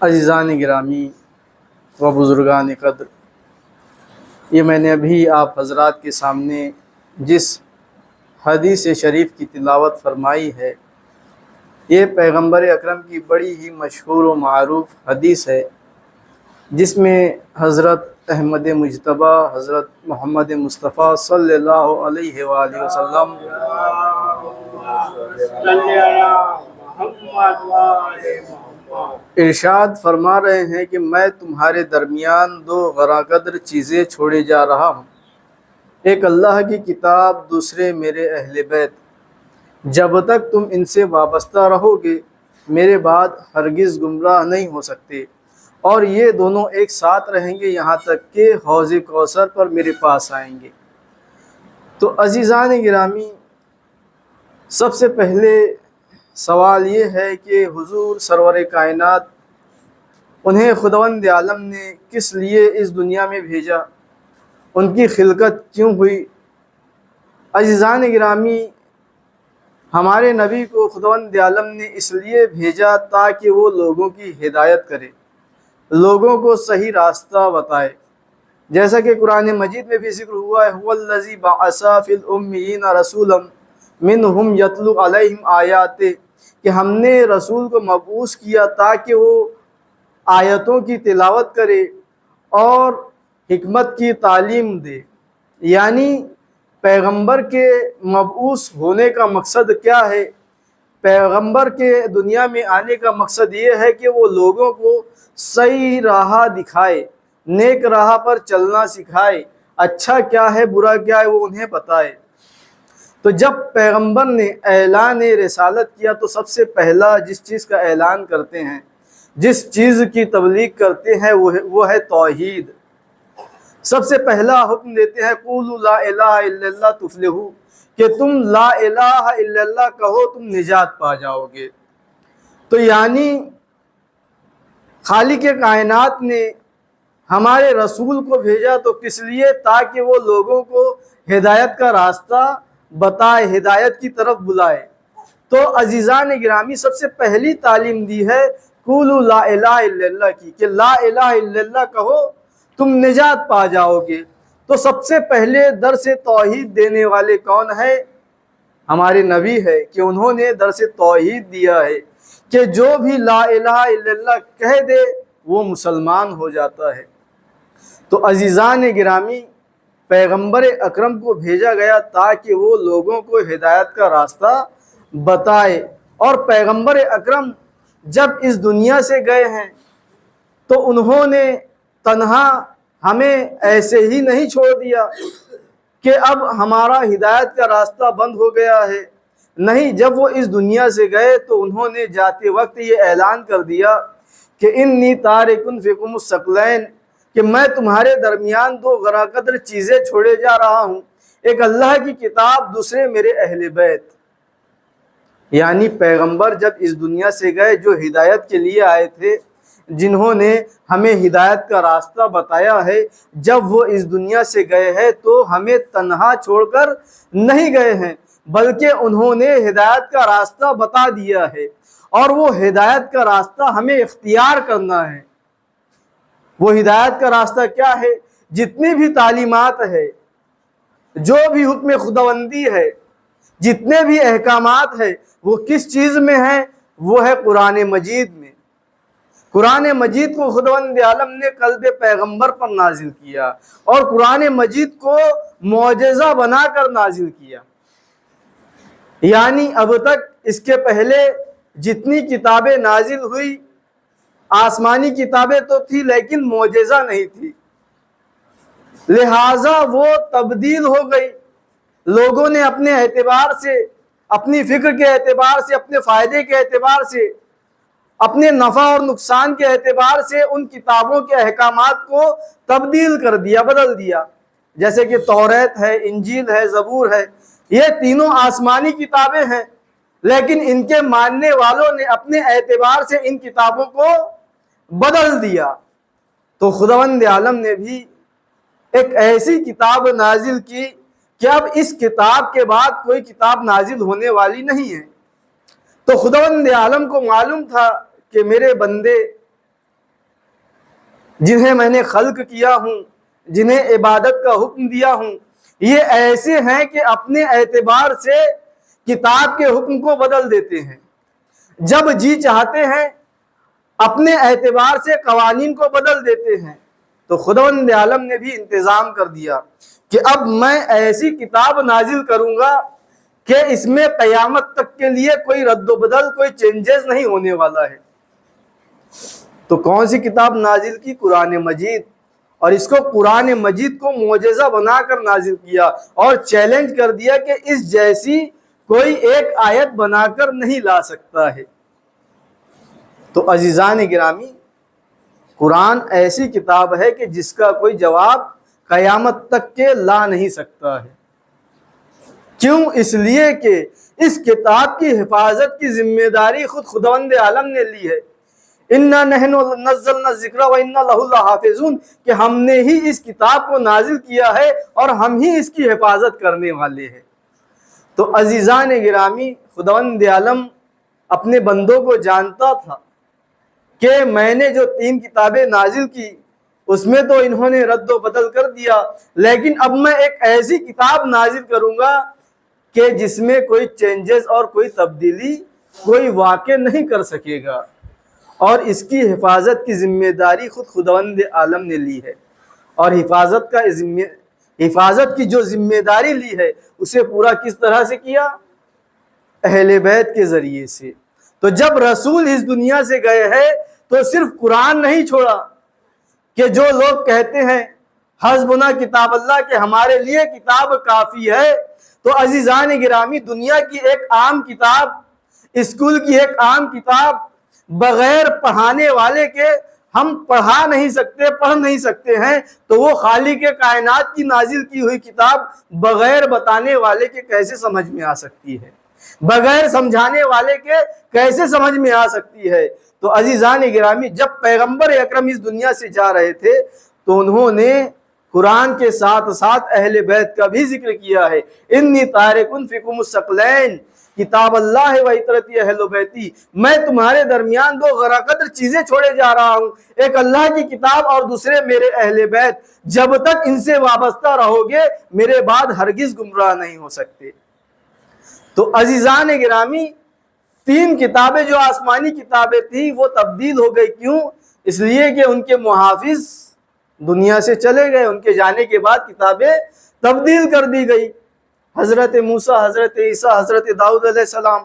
عزیزان گرامی و بزرگان قدر، یہ میں نے ابھی آپ حضرات کے سامنے جس حدیث شریف کی تلاوت فرمائی ہے، یہ پیغمبر اکرم کی بڑی ہی مشہور و معروف حدیث ہے، جس میں حضرت احمد مجتبیٰ حضرت محمد مصطفیٰ صلی اللہ علیہ وآلہ وسلم ارشاد فرما رہے ہیں کہ میں تمہارے درمیان دو غراں قدر چیزیں چھوڑے جا رہا ہوں، ایک اللہ کی کتاب، دوسرے میرے اہل بیت۔ جب تک تم ان سے وابستہ رہو گے میرے بعد ہرگز گمراہ نہیں ہو سکتے، اور یہ دونوں ایک ساتھ رہیں گے یہاں تک کہ حوض کوثر پر میرے پاس آئیں گے۔ تو عزیزان گرامی، سب سے پہلے سوال یہ ہے کہ حضور سرور کائنات انہیں خداوند عالم نے کس لیے اس دنیا میں بھیجا، ان کی خلقت کیوں ہوئی؟ عزیزان گرامی، ہمارے نبی کو خداوند عالم نے اس لیے بھیجا تاکہ وہ لوگوں کی ہدایت کرے، لوگوں کو صحیح راستہ بتائے، جیسا کہ قرآن مجید میں بھی ذکر ہوا ہے، هو الذی بعث فی الامیین رسولا منہم یتلو علیہم آیاتہ، کہ ہم نے رسول کو مبعوث کیا تاکہ وہ آیتوں کی تلاوت کرے اور حکمت کی تعلیم دے۔ یعنی پیغمبر کے مبعوث ہونے کا مقصد کیا ہے؟ پیغمبر کے دنیا میں آنے کا مقصد یہ ہے کہ وہ لوگوں کو صحیح راہ دکھائے، نیک راہ پر چلنا سکھائے، اچھا کیا ہے برا کیا ہے وہ انہیں بتائے۔ تو جب پیغمبر نے اعلان رسالت کیا تو سب سے پہلا جس چیز کا اعلان کرتے ہیں، جس چیز کی تبلیغ کرتے ہیں وہ ہے توحید۔ سب سے پہلا حکم دیتے ہیں قولوا لا الہ الا اللہ تفلحوا، کہ تم لا الہ الا اللہ کہو تم نجات پا جاؤ گے۔ تو یعنی خالق کائنات نے ہمارے رسول کو بھیجا تو کس لیے؟ تاکہ وہ لوگوں کو ہدایت کا راستہ بتائے، ہدایت کی طرف بلائے۔ تو عزیزان گرامی، سب سے پہلی تعلیم دی ہے قولوا لا الہ الا اللہ کی، کہ لا الہ الا اللہ کہو تم نجات پا جاؤ گے۔ تو سب سے پہلے درس توحید دینے والے کون ہیں؟ ہمارے نبی ہے، کہ انہوں نے درس توحید دیا ہے کہ جو بھی لا الہ الا اللہ کہہ دے وہ مسلمان ہو جاتا ہے۔ تو عزیزان گرامی، پیغمبر اکرم کو بھیجا گیا تاکہ وہ لوگوں کو ہدایت کا راستہ بتائے، اور پیغمبر اکرم جب اس دنیا سے گئے ہیں تو انہوں نے تنہا ہمیں ایسے ہی نہیں چھوڑ دیا کہ اب ہمارا ہدایت کا راستہ بند ہو گیا ہے۔ نہیں، جب وہ اس دنیا سے گئے تو انہوں نے جاتے وقت یہ اعلان کر دیا کہ انی تارک فیکم الثقلین، کہ میں تمہارے درمیان دو غراں قدر چیزیں چھوڑے جا رہا ہوں، ایک اللہ کی کتاب، دوسرے میرے اہل بیت۔ یعنی پیغمبر جب اس دنیا سے گئے، جو ہدایت کے لیے آئے تھے، جنہوں نے ہمیں ہدایت کا راستہ بتایا ہے، جب وہ اس دنیا سے گئے ہیں تو ہمیں تنہا چھوڑ کر نہیں گئے ہیں، بلکہ انہوں نے ہدایت کا راستہ بتا دیا ہے، اور وہ ہدایت کا راستہ ہمیں اختیار کرنا ہے۔ وہ ہدایت کا راستہ کیا ہے؟ جتنی بھی تعلیمات ہے، جو بھی حکم خداوندی ہے، جتنے بھی احکامات ہیں، وہ کس چیز میں ہیں؟ وہ ہے قرآن مجید میں۔ قرآن مجید کو خداوند عالم نے قلب پیغمبر پر نازل کیا، اور قرآن مجید کو معجزہ بنا کر نازل کیا۔ یعنی اب تک اس کے پہلے جتنی کتابیں نازل ہوئی، آسمانی کتابیں تو تھی لیکن معجزہ نہیں تھی، لہٰذا وہ تبدیل ہو گئی۔ لوگوں نے اپنے اعتبار سے، اپنی فکر کے اعتبار سے، اپنے فائدے کے اعتبار سے، اپنے نفع اور نقصان کے اعتبار سے ان کتابوں کے احکامات کو تبدیل کر دیا، بدل دیا۔ جیسے کہ توریت ہے، انجیل ہے، زبور ہے، یہ تینوں آسمانی کتابیں ہیں، لیکن ان کے ماننے والوں نے اپنے اعتبار سے ان کتابوں کو بدل دیا۔ تو خداوند عالم نے بھی ایک ایسی کتاب نازل کی کہ اب اس کتاب کے بعد کوئی کتاب نازل ہونے والی نہیں ہے۔ تو خداوند عالم کو معلوم تھا کہ میرے بندے جنہیں میں نے خلق کیا ہوں، جنہیں عبادت کا حکم دیا ہوں، یہ ایسے ہیں کہ اپنے اعتبار سے کتاب کے حکم کو بدل دیتے ہیں، جب جی چاہتے ہیں اپنے اعتبار سے قوانین کو بدل دیتے ہیں۔ تو خداوند عالم نے بھی انتظام کر دیا کہ اب میں ایسی کتاب نازل کروں گا کہ اس میں قیامت تک کے لیے کوئی رد و بدل، کوئی چینجز نہیں ہونے والا ہے۔ تو کون سی کتاب نازل کی؟ قرآن مجید۔ اور اس کو قرآن مجید کو معجزہ بنا کر نازل کیا اور چیلنج کر دیا کہ اس جیسی کوئی ایک آیت بنا کر نہیں لا سکتا ہے۔ تو عزیزان گرامی، قرآن ایسی کتاب ہے کہ جس کا کوئی جواب قیامت تک کے لا نہیں سکتا ہے۔ کیوں؟ اس لیے کہ اس کتاب کی حفاظت کی ذمہ داری خود خداوند عالم نے لی ہے۔ اِنَّا نَحْنُ نَزَّلْنَا الذِّكْرَ وَإِنَّا لَهُ لَحَافِظُونَ، کہ ہم نے ہی اس کتاب کو نازل کیا ہے اور ہم ہی اس کی حفاظت کرنے والے ہیں۔ تو عزیزان گرامی، خداوند عالم اپنے بندوں کو جانتا تھا کہ میں نے جو 3 کتابیں نازل کی اس میں تو انہوں نے رد و بدل کر دیا، لیکن اب میں ایک ایسی کتاب نازل کروں گا کہ جس میں کوئی چینجز اور کوئی تبدیلی کوئی واقع نہیں کر سکے گا، اور اس کی حفاظت کی ذمہ داری خود خداوند عالم نے لی ہے۔ اور حفاظت کی جو ذمہ داری لی ہے اسے پورا کس طرح سے کیا؟ اہل بیت کے ذریعے سے۔ تو جب رسول اس دنیا سے گئے ہیں تو صرف قرآن نہیں چھوڑا کہ جو لوگ کہتے ہیں حسبنا کتاب اللہ، کہ ہمارے لیے کتاب کافی ہے۔ تو عزیزان گرامی، دنیا کی ایک عام کتاب، اسکول کی ایک عام کتاب بغیر پڑھانے والے کے ہم پڑھا نہیں سکتے، پڑھ نہیں سکتے ہیں، تو وہ خالق کائنات کی نازل کی ہوئی کتاب بغیر بتانے والے کے کیسے سمجھ میں آ سکتی ہے؟ بغیر سمجھانے والے کے کیسے سمجھ میں آ سکتی ہے؟ تو عزیزان گرامی، جب پیغمبر اکرم اس دنیا سے جا رہے تھے تو انہوں نے قرآن کے ساتھ ساتھ اہل بیت کا بھی ذکر کیا ہے۔ انی تارکن فیکم الثقلین کتاب اللہ و عترتی اہل بیتی، میں تمہارے درمیان 2 غرا قدر چیزیں چھوڑے جا رہا ہوں، ایک اللہ کی کتاب اور دوسرے میرے اہل بیت، جب تک ان سے وابستہ رہو گے میرے بعد ہرگز گمراہ نہیں ہو سکتے۔ تو عزیزان گرامی، 3 کتابیں جو آسمانی کتابیں تھیں وہ تبدیل ہو گئی۔ کیوں؟ اس لیے کہ ان کے محافظ دنیا سے چلے گئے، ان کے جانے کے بعد کتابیں تبدیل کر دی گئی۔ حضرت موسیٰ، حضرت عیسیٰ، حضرت داؤد علیہ السلام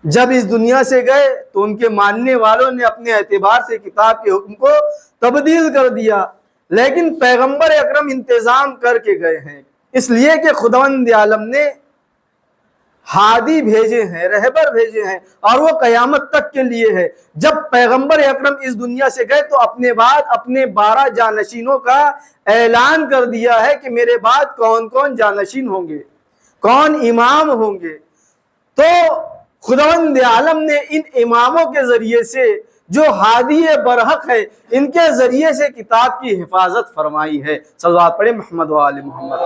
جب اس دنیا سے گئے تو ان کے ماننے والوں نے اپنے اعتبار سے کتاب کے حکم کو تبدیل کر دیا، لیکن پیغمبر اکرم انتظام کر کے گئے ہیں، اس لیے کہ خداوند عالم نے ہادی بھیجے ہیں، رہبر بھیجے ہیں، اور وہ قیامت تک کے لیے ہے۔ جب پیغمبر اکرم اس دنیا سے گئے تو اپنے بعد اپنے 12 جانشینوں کا اعلان کر دیا ہے کہ میرے بعد کون کون جانشین ہوں گے، کون امام ہوں گے۔ تو خداوند عالم نے ان اماموں کے ذریعے سے جو ہادی برحق ہے ان کے ذریعے سے کتاب کی حفاظت فرمائی ہے۔ صلوات پڑھیں محمد و آل محمد۔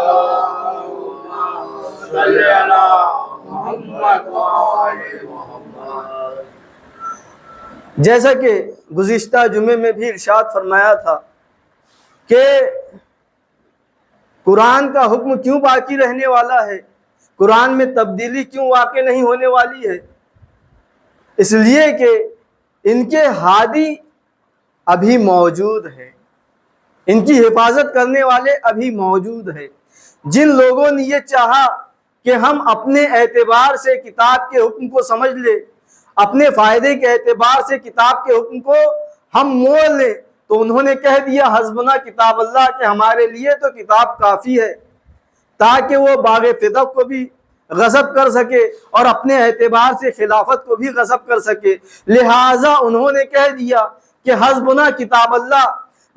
جیسا کہ گزشتہ جمعے میں بھی ارشاد فرمایا تھا کہ قرآن کا حکم کیوں باقی رہنے والا ہے، قرآن میں تبدیلی کیوں واقع نہیں ہونے والی ہے؟ اس لیے کہ ان کے ہادی ابھی موجود ہیں، ان کی حفاظت کرنے والے ابھی موجود ہیں۔ جن لوگوں نے یہ چاہا کہ ہم اپنے اعتبار سے کتاب کے حکم کو سمجھ لیں، اپنے فائدے کے اعتبار سے کتاب کے حکم کو ہم موڑ لیں، تو انہوں نے کہہ دیا حسبنا کتاب اللہ، کہ ہمارے لیے تو کتاب کافی ہے، تاکہ وہ باغ فدق کو بھی غصب کر سکے اور اپنے اعتبار سے خلافت کو بھی غصب کر سکے۔ لہٰذا انہوں نے کہہ دیا کہ حسبنا کتاب اللہ،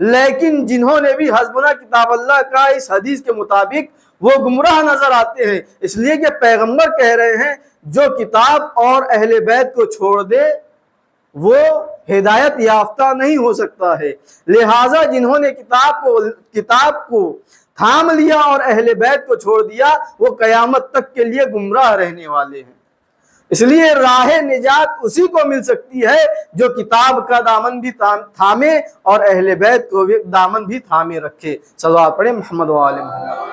لیکن جنہوں نے بھی حسبنا کتاب اللہ کا اس حدیث کے مطابق وہ گمراہ نظر آتے ہیں، اس لیے کہ پیغمبر کہہ رہے ہیں جو کتاب اور اہل بیت کو چھوڑ دے وہ ہدایت یافتہ نہیں ہو سکتا ہے۔ لہٰذا جنہوں نے کتاب کو تھام لیا اور اہل بیت کو چھوڑ دیا وہ قیامت تک کے لیے گمراہ رہنے والے ہیں۔ اس لیے راہ نجات اسی کو مل سکتی ہے جو کتاب کا دامن بھی تھامے اور اہل بیت کو بھی دامن بھی تھامے رکھے۔ صلوات پڑھیں محمد و آل محمد۔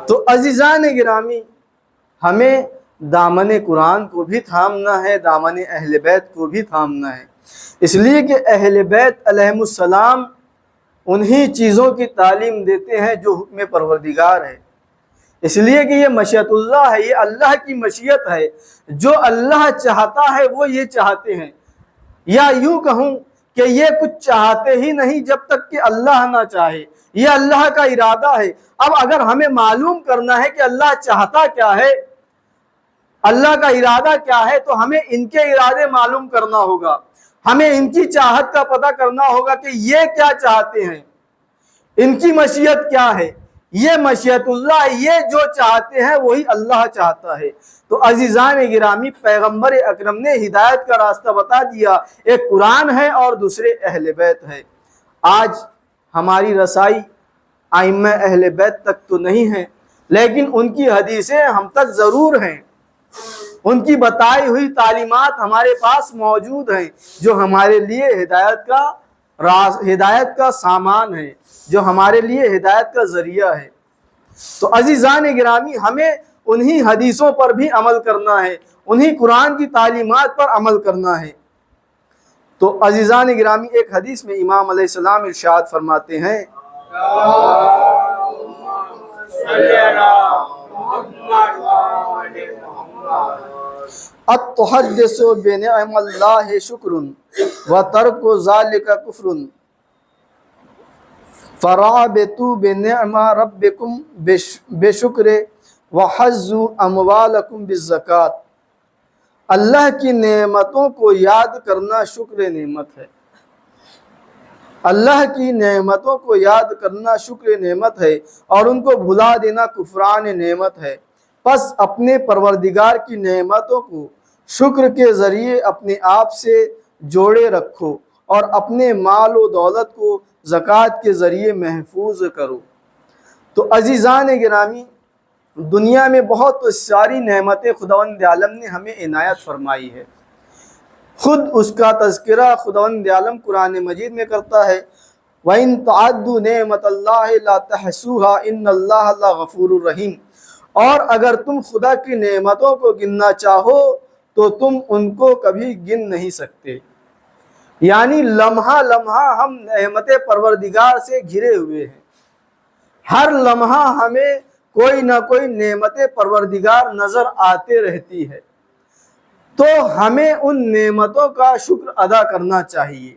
تو عزیزان گرامی، ہمیں دامن قرآن کو بھی تھامنا ہے، دامن اہل بیت کو بھی تھامنا ہے، اس لیے کہ اہل بیت علیہم السلام انہی چیزوں کی تعلیم دیتے ہیں جو حکم پروردگار ہے۔ اس لیے کہ یہ مشیت اللہ ہے، یہ اللہ کی مشیت ہے، جو اللہ چاہتا ہے وہ یہ چاہتے ہیں، یا یوں کہوں کہ یہ کچھ چاہتے ہی نہیں جب تک کہ اللہ نہ چاہے، یہ اللہ کا ارادہ ہے۔ اب اگر ہمیں معلوم کرنا ہے کہ اللہ چاہتا کیا ہے، اللہ کا ارادہ کیا ہے، تو ہمیں ان کے ارادے معلوم کرنا ہوگا، ہمیں ان کی چاہت کا پتہ کرنا ہوگا کہ یہ کیا چاہتے ہیں، ان کی مشیت کیا ہے۔ یہ مشیت اللہ، یہ جو چاہتے ہیں وہی اللہ چاہتا ہے۔ تو عزیزان گرامی، پیغمبر اکرم نے ہدایت کا راستہ بتا دیا، ایک قرآن ہے اور دوسرے اہل بیت ہے۔ آج ہماری رسائی ائمہ اہل بیت تک تو نہیں ہے، لیکن ان کی حدیثیں ہم تک ضرور ہیں، ان کی بتائی ہوئی تعلیمات ہمارے پاس موجود ہیں، جو ہمارے لیے ہدایت کا سامان ہے، جو ہمارے لیے ہدایت کا ذریعہ ہے۔ تو عزیزان گرامی، ہمیں انہی حدیثوں پر بھی عمل کرنا ہے، انہی قرآن کی تعلیمات پر عمل کرنا ہے۔ تو عزیزان گرامی، ایک حدیث میں امام علیہ السلام ارشاد فرماتے ہیں، التحدث بنعم اللہ شکر وترک ذلک کفر فرابطوا بنعم ربکم بشکر وحزوا اموالکم بالزکوۃ۔ اللہ کی نعمتوں کو یاد کرنا شکر نعمت ہے، اللہ کی نعمتوں کو یاد کرنا شکر نعمت ہے، اور ان کو بھلا دینا کفران نعمت ہے۔ پس اپنے پروردگار کی نعمتوں کو شکر کے ذریعے اپنے آپ سے جوڑے رکھو، اور اپنے مال و دولت کو زکوٰۃ کے ذریعے محفوظ کرو۔ تو عزیزان گرامی، دنیا میں بہت ساری نعمتیں خداوند عالم نے ہمیں عنایت فرمائی ہے، خود اس کا تذکرہ خداوند عالم قرآن مجید میں کرتا ہے، وَإِن تَعَدُّوا نِعْمَةَ اللَّهِ لَا تَحْصُوهَا إِنَّ اللَّهَ لَغَفُورٌ رَحِيمٌ۔ اور اگر تم خدا کی نعمتوں کو گننا چاہو تو تم ان کو کبھی گن نہیں سکتے۔ یعنی لمحہ لمحہ ہم نعمت پروردگار سے گھرے ہوئے ہیں، ہر لمحہ ہمیں کوئی نہ کوئی نعمت پروردگار نظر آتے رہتی ہے، تو ہمیں ان نعمتوں کا شکر ادا کرنا چاہیے۔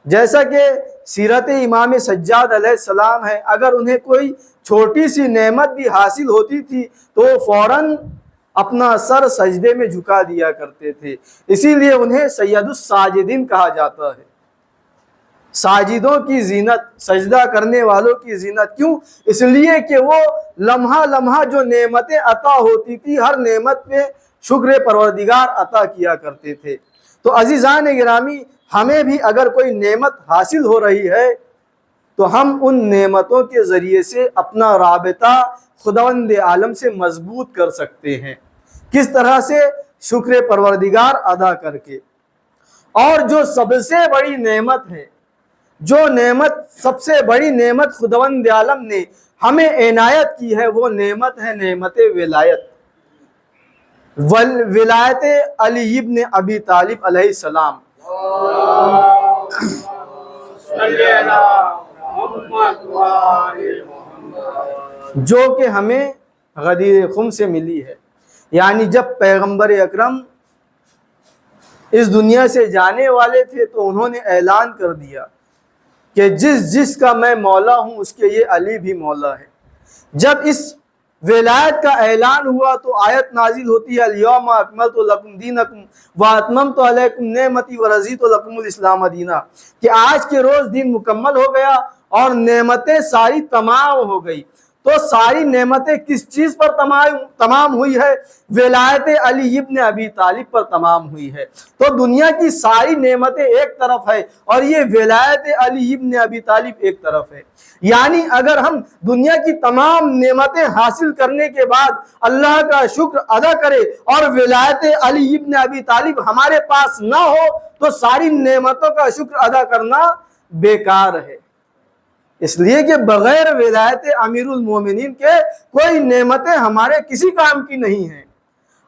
جیسا کہ سیرت امام سجاد علیہ السلام ہے، اگر انہیں کوئی چھوٹی سی نعمت بھی حاصل ہوتی تھی تو وہ فوراً اپنا سر سجدے میں جھکا دیا کرتے تھے، اسی لیے انہیں سید الساجدین کہا جاتا ہے، ساجدوں کی زینت، سجدہ کرنے والوں کی زینت۔ کیوں؟ اس لیے کہ وہ لمحہ لمحہ جو نعمتیں عطا ہوتی تھی، ہر نعمت میں شکر پروردگار عطا کیا کرتے تھے۔ تو عزیزان گرامی، ہمیں بھی اگر کوئی نعمت حاصل ہو رہی ہے تو ہم ان نعمتوں کے ذریعے سے اپنا رابطہ خداوند عالم سے مضبوط کر سکتے ہیں۔ کس طرح سے؟ شکر پروردگار ادا کر کے۔ اور جو سب سے بڑی نعمت ہے، جو نعمت سب سے بڑی نعمت خداوند عالم نے ہمیں عنایت کی ہے، وہ نعمت ہے نعمت ولایت، ولایت علی ابن ابی طالب علیہ السلام، جو کہ ہمیں غدیر خم سے ملی ہے۔ یعنی جب پیغمبر اکرم اس دنیا سے جانے والے تھے تو انہوں نے اعلان کر دیا کہ جس کا میں مولا ہوں اس کے یہ علی بھی مولا ہے۔ جب اس ولایت کا اعلان ہوا تو آیت نازل ہوتی ہے، الیوم اکملت لکم دینکم واتممت علیکم نعمتی ورضیت لکم الاسلام دینا، کہ آج کے روز دین مکمل ہو گیا اور نعمتیں ساری تمام ہو گئی۔ تو ساری نعمتیں کس چیز پر تمام ہوئی ہے؟ ولایت علی ابن ابی طالب پر تمام ہوئی ہے۔ تو دنیا کی ساری نعمتیں ایک طرف ہے اور یہ ولایت علی ابن ابی طالب ایک طرف ہے۔ یعنی اگر ہم دنیا کی تمام نعمتیں حاصل کرنے کے بعد اللہ کا شکر ادا کرے اور ولایت علی ابن ابی طالب ہمارے پاس نہ ہو تو ساری نعمتوں کا شکر ادا کرنا بیکار ہے۔ اس لیے کہ بغیر ولایت امیر المومنین کے کوئی نعمتیں ہمارے کسی کام کی نہیں ہیں۔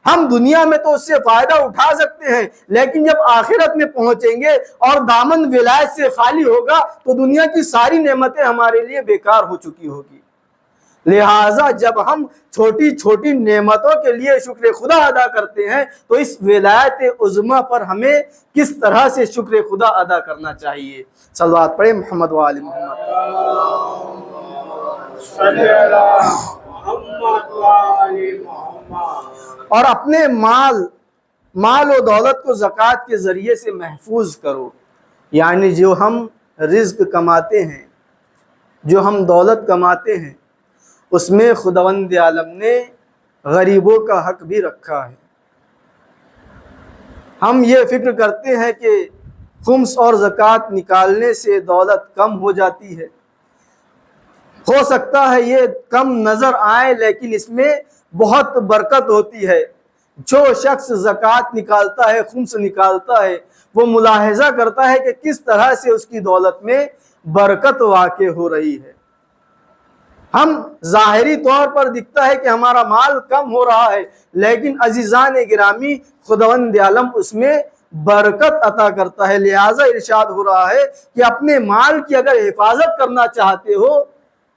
ہم دنیا میں تو اس سے فائدہ اٹھا سکتے ہیں، لیکن جب آخرت میں پہنچیں گے اور دامن ولایت سے خالی ہوگا تو دنیا کی ساری نعمتیں ہمارے لیے بیکار ہو چکی ہوگی۔ لہٰذا جب ہم چھوٹی چھوٹی نعمتوں کے لیے شکر خدا ادا کرتے ہیں تو اس ولایت عظمیٰ پر ہمیں کس طرح سے شکر خدا ادا کرنا چاہیے۔ صلوات پڑھیں محمد و آل محمد۔ اور اپنے مال و دولت کو زکوٰۃ کے ذریعے سے محفوظ کرو، یعنی جو ہم رزق کماتے ہیں، جو ہم دولت کماتے ہیں، اس میں خداوند عالم نے غریبوں کا حق بھی رکھا ہے۔ ہم یہ فکر کرتے ہیں کہ خمس اور زکوٰۃ نکالنے سے دولت کم ہو جاتی ہے۔ ہو سکتا ہے یہ کم نظر آئے لیکن اس میں بہت برکت ہوتی ہے۔ جو شخص زکوٰۃ نکالتا ہے، خمس نکالتا ہے، وہ ملاحظہ کرتا ہے کہ کس طرح سے اس کی دولت میں برکت واقع ہو رہی ہے۔ ہم ظاہری طور پر دکھتا ہے کہ ہمارا مال کم ہو رہا ہے، لیکن عزیزان گرامی خداوند عالم اس میں برکت عطا کرتا ہے۔ لہٰذا ارشاد ہو رہا ہے کہ اپنے مال کی اگر حفاظت کرنا چاہتے ہو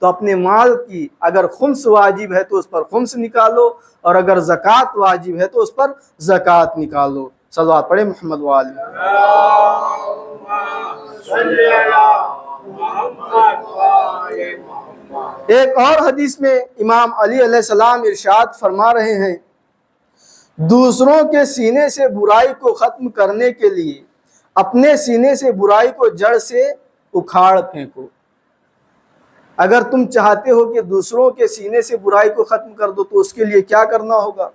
تو اپنے مال کی اگر خمس واجب ہے تو اس پر خمس نکالو، اور اگر زکوٰۃ واجب ہے تو اس پر زکوٰۃ نکالو۔ صلوات پڑھیں محمد و آل محمد۔ ایک اور حدیث میں امام علی علیہ السلام ارشاد فرما رہے ہیں، دوسروں کے سینے سے برائی کو ختم کرنے کے لیے اپنے سینے سے برائی کو جڑ سے اکھاڑ پھینکو۔ اگر تم چاہتے ہو کہ دوسروں کے سینے سے برائی کو ختم کر دو تو اس کے لیے کیا کرنا ہوگا؟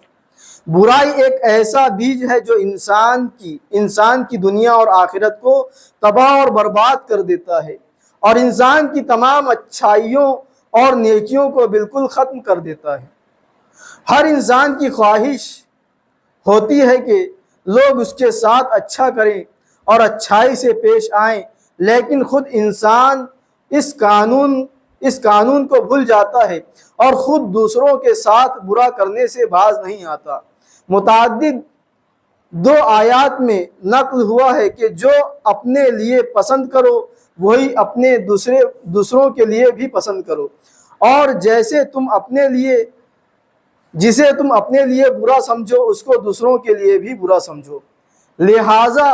برائی ایک ایسا بیج ہے جو انسان کی دنیا اور آخرت کو تباہ اور برباد کر دیتا ہے اور انسان کی تمام اچھائیوں اور نیکیوں کو بالکل ختم کر دیتا ہے۔ ہر انسان کی خواہش ہوتی ہے کہ لوگ اس کے ساتھ اچھا کریں اور اچھائی سے پیش آئیں، لیکن خود انسان اس قانون کو بھول جاتا ہے اور خود دوسروں کے ساتھ برا کرنے سے باز نہیں آتا۔ متعدد دو آیات میں نقل ہوا ہے کہ جو اپنے لیے پسند کرو وہی اپنے دوسروں کے لیے بھی پسند کرو، اور جسے تم اپنے لیے برا سمجھو اس کو دوسروں کے لیے بھی برا سمجھو۔ لہٰذا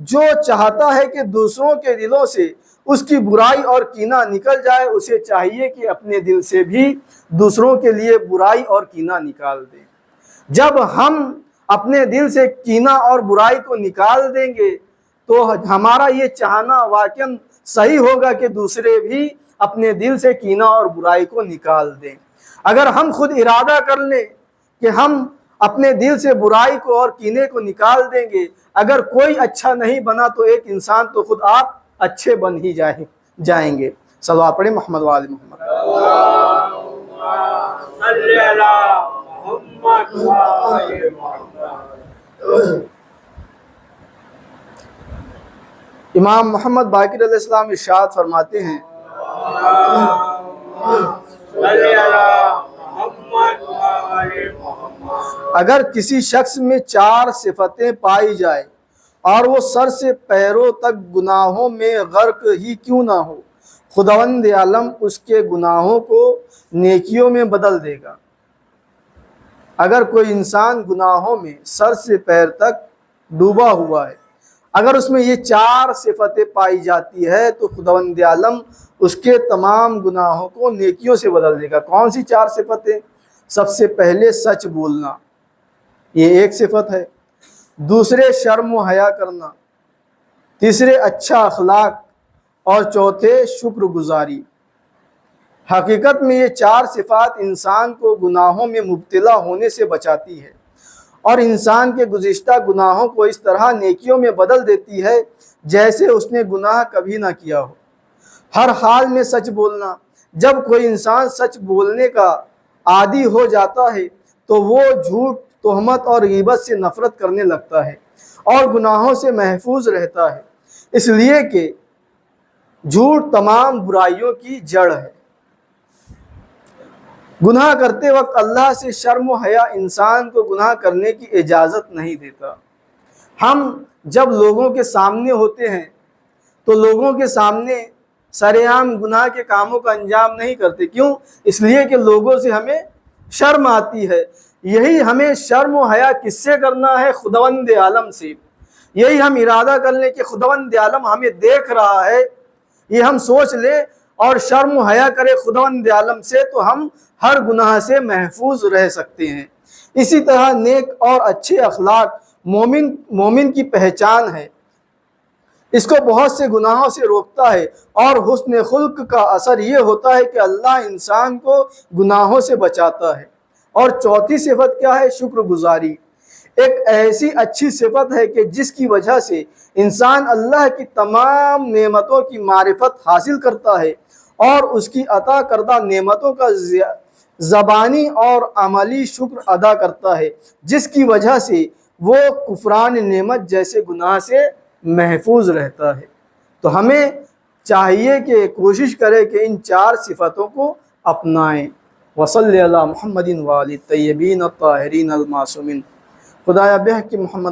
جو چاہتا ہے کہ دوسروں کے دلوں سے اس کی برائی اور کینہ نکل جائے، اسے چاہیے کہ اپنے دل سے بھی دوسروں کے لیے برائی اور کینہ نکال دیں۔ جب ہم اپنے دل سے کینہ اور برائی کو نکال دیں گے تو ہمارا یہ چاہنا واقعاً صحیح ہوگا کہ دوسرے بھی اپنے دل سے کینہ اور برائی کو نکال دیں۔ اگر ہم خود ارادہ کر لیں کہ ہم اپنے دل سے برائی کو اور کینے کو نکال دیں گے، اگر کوئی اچھا نہیں بنا تو ایک انسان تو خود آپ اچھے بن ہی جائیں گے۔ صلوات پڑھیں محمد و آل محمد۔ امام محمد باقر علیہ السلام ارشاد فرماتے ہیں، اگر کسی شخص میں 4 صفتیں پائی جائیں اور وہ سر سے پیروں تک گناہوں میں غرق ہی کیوں نہ ہو، خداوند عالم اس کے گناہوں کو نیکیوں میں بدل دے گا۔ اگر کوئی انسان گناہوں میں سر سے پیر تک ڈوبا ہوا ہے، اگر اس میں یہ 4 صفتیں پائی جاتی ہے تو خداوند عالم اس کے تمام گناہوں کو نیکیوں سے بدل دے گا۔ کون سی 4 صفتیں؟ سب سے پہلے سچ بولنا، یہ ایک صفت ہے۔ دوسرے شرم و حیا کرنا، تیسرے اچھا اخلاق، اور چوتھے شکر گزاری۔ حقیقت میں یہ چار صفات انسان کو گناہوں میں مبتلا ہونے سے بچاتی ہے اور انسان کے گزشتہ گناہوں کو اس طرح نیکیوں میں بدل دیتی ہے جیسے اس نے گناہ کبھی نہ کیا ہو۔ ہر حال میں سچ بولنا، جب کوئی انسان سچ بولنے کا عادی ہو جاتا ہے تو وہ جھوٹ، تہمت اور غیبت سے نفرت کرنے لگتا ہے اور گناہوں سے محفوظ رہتا ہے، اس لیے کہ جھوٹ تمام برائیوں کی جڑ ہے۔ گناہ کرتے وقت اللہ سے شرم و حیا انسان کو گناہ کرنے کی اجازت نہیں دیتا۔ ہم جب لوگوں کے سامنے ہوتے ہیں تو لوگوں کے سامنے سرِ عام گناہ کے کاموں کا انجام نہیں کرتے، کیوں؟ اس لیے کہ لوگوں سے ہمیں شرم آتی ہے۔ یہی ہمیں شرم و حیا کس سے کرنا ہے؟ خداوند عالم سے۔ یہی ہم ارادہ کر لیں کہ خداوند عالم ہمیں دیکھ رہا ہے، یہ ہم سوچ لیں اور شرم و حیا کرے خداوند عالم سے، تو ہم ہر گناہ سے محفوظ رہ سکتے ہیں۔ اسی طرح نیک اور اچھے اخلاق مومن کی پہچان ہے، اس کو بہت سے گناہوں سے روکتا ہے، اور حسن خلق کا اثر یہ ہوتا ہے کہ اللہ انسان کو گناہوں سے بچاتا ہے۔ اور چوتھی صفت کیا ہے؟ شکر گزاری۔ ایک ایسی اچھی صفت ہے کہ جس کی وجہ سے انسان اللہ کی تمام نعمتوں کی معرفت حاصل کرتا ہے اور اس کی عطا کردہ نعمتوں کا زبانی اور عملی شکر ادا کرتا ہے، جس کی وجہ سے وہ کفران نعمت جیسے گناہ سے محفوظ رہتا ہے۔ تو ہمیں چاہیے کہ کوشش کریں کہ ان چار صفتوں کو اپنائیں۔ وصلی علی محمد وآلہ الطیبین الطاہرین المعصومین۔ خدایا بہ کہ محمد